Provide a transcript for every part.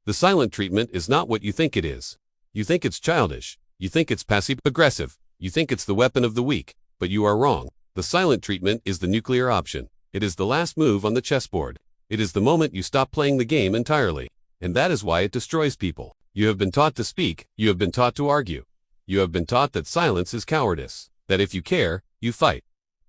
The silent treatment is not what you think it is. You think it's childish. You think it's passive-aggressive. You think it's the weapon of the weak, but you are wrong. The silent treatment is the nuclear option. It is the last move on the chessboard. It is the moment you stop playing the game entirely. And that is why it destroys people. You have been taught to speak. You have been taught to argue. You have been taught that silence is cowardice. That if you care, you fight.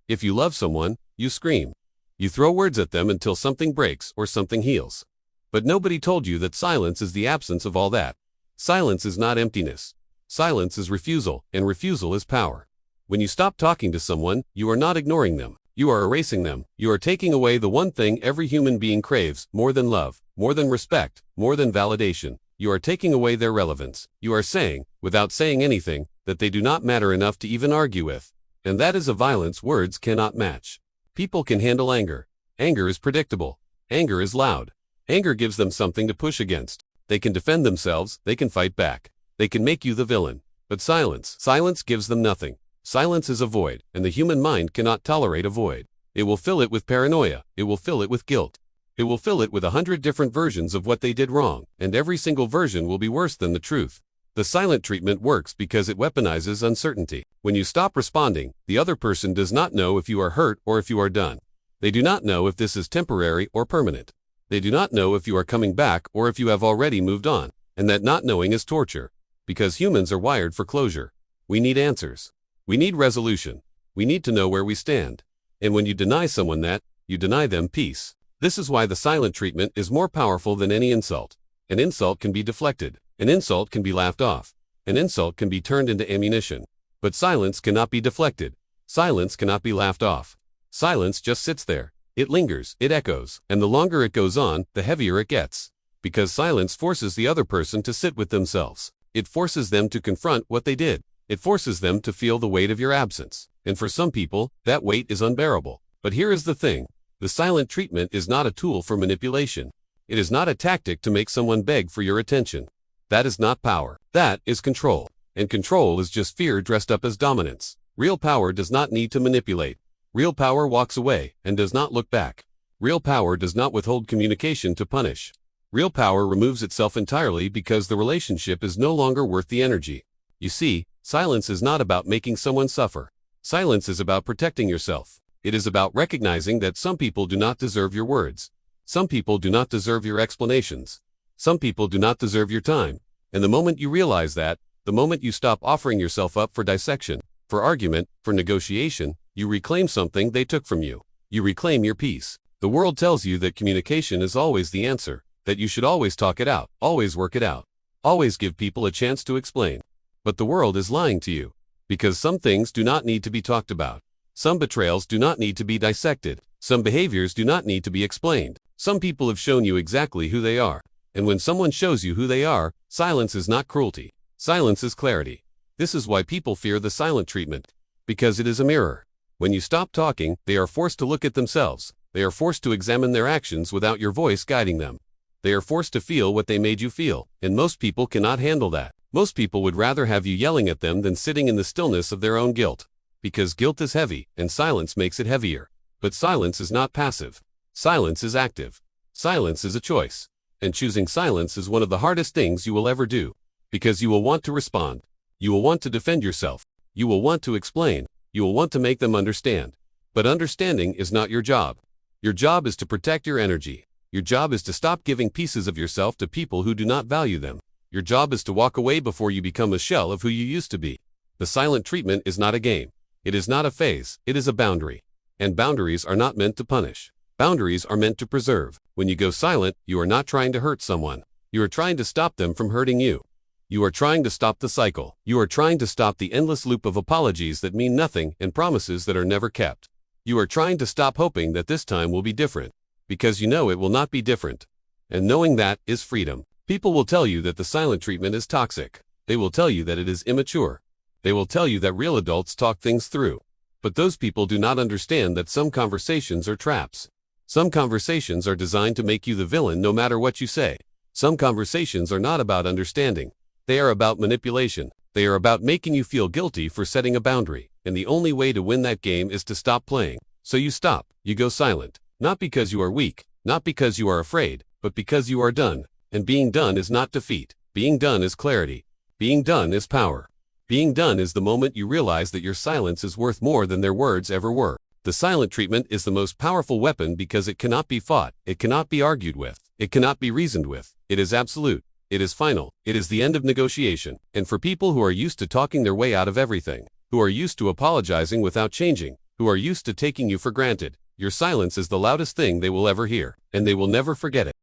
If you love someone, you scream. You throw words at them until something breaks or something heals. But nobody told you that silence is the absence of all that. Silence is not emptiness. Silence is refusal, and refusal is power. When you stop talking to someone, you are not ignoring them. You are erasing them. You are taking away the one thing every human being craves, more than love, more than respect, more than validation. You are taking away their relevance. You are saying, without saying anything, that they do not matter enough to even argue with. And that is a violence words cannot match. People can handle anger. Anger is predictable. Anger is loud. Anger gives them something to push against. They can defend themselves. They can fight back. They can make you the villain. But silence gives them nothing. Silence is a void, and the human mind cannot tolerate a void. It will fill it with paranoia. It will fill it with guilt. It will fill it with 100 different versions of what they did wrong, and every single version will be worse than the truth. The silent treatment works because it weaponizes uncertainty. When you stop responding, the other person does not know if you are hurt or if you are done. They do not know if this is temporary or permanent. They do not know if you are coming back or if you have already moved on, and that not knowing is torture. Because humans are wired for closure. We need answers. We need resolution. We need to know where we stand. And when you deny someone that, you deny them peace. This is why the silent treatment is more powerful than any insult. An insult can be deflected. An insult can be laughed off. An insult can be turned into ammunition. But silence cannot be deflected. Silence cannot be laughed off. Silence just sits there. It lingers, it echoes, and the longer it goes on, the heavier it gets. Because silence forces the other person to sit with themselves. It forces them to confront what they did. It forces them to feel the weight of your absence. And for some people, that weight is unbearable. But here is the thing. The silent treatment is not a tool for manipulation. It is not a tactic to make someone beg for your attention. That is not power. That is control. And control is just fear dressed up as dominance. Real power does not need to manipulate. Real power walks away and does not look back. Real power does not withhold communication to punish. Real power removes itself entirely because the relationship is no longer worth the energy. You see, silence is not about making someone suffer. Silence is about protecting yourself. It is about recognizing that some people do not deserve your words. Some people do not deserve your explanations. Some people do not deserve your time. And the moment you realize that, the moment you stop offering yourself up for dissection, for argument, for negotiation, you reclaim something they took from you. You reclaim your peace. The world tells you that communication is always the answer, that you should always talk it out, always work it out, always give people a chance to explain. But the world is lying to you. Because some things do not need to be talked about. Some betrayals do not need to be dissected. Some behaviors do not need to be explained. Some people have shown you exactly who they are. And when someone shows you who they are, silence is not cruelty. Silence is clarity. This is why people fear the silent treatment. Because it is a mirror. When you stop talking, they are forced to look at themselves. They are forced to examine their actions without your voice guiding them. They are forced to feel what they made you feel. And most people cannot handle that. Most people would rather have you yelling at them than sitting in the stillness of their own guilt. Because guilt is heavy, and silence makes it heavier. But silence is not passive. Silence is active. Silence is a choice. And choosing silence is one of the hardest things you will ever do. Because you will want to respond. You will want to defend yourself. You will want to explain. You will want to make them understand. But understanding is not your job. Your job is to protect your energy. Your job is to stop giving pieces of yourself to people who do not value them. Your job is to walk away before you become a shell of who you used to be. The silent treatment is not a game. It is not a phase. It is a boundary. And boundaries are not meant to punish. Boundaries are meant to preserve. When you go silent, you are not trying to hurt someone. You are trying to stop them from hurting you. You are trying to stop the cycle. You are trying to stop the endless loop of apologies that mean nothing and promises that are never kept. You are trying to stop hoping that this time will be different. Because you know it will not be different. And knowing that is freedom. People will tell you that the silent treatment is toxic. They will tell you that it is immature. They will tell you that real adults talk things through. But those people do not understand that some conversations are traps. Some conversations are designed to make you the villain no matter what you say. Some conversations are not about understanding. They are about manipulation. They are about making you feel guilty for setting a boundary. And the only way to win that game is to stop playing. So you stop. You go silent. Not because you are weak. Not because you are afraid. But because you are done. And being done is not defeat. Being done is clarity. Being done is power. Being done is the moment you realize that your silence is worth more than their words ever were. The silent treatment is the most powerful weapon because it cannot be fought, it cannot be argued with, it cannot be reasoned with. It is absolute. It is final. It is the end of negotiation. And for people who are used to talking their way out of everything, who are used to apologizing without changing, who are used to taking you for granted, your silence is the loudest thing they will ever hear, and they will never forget it.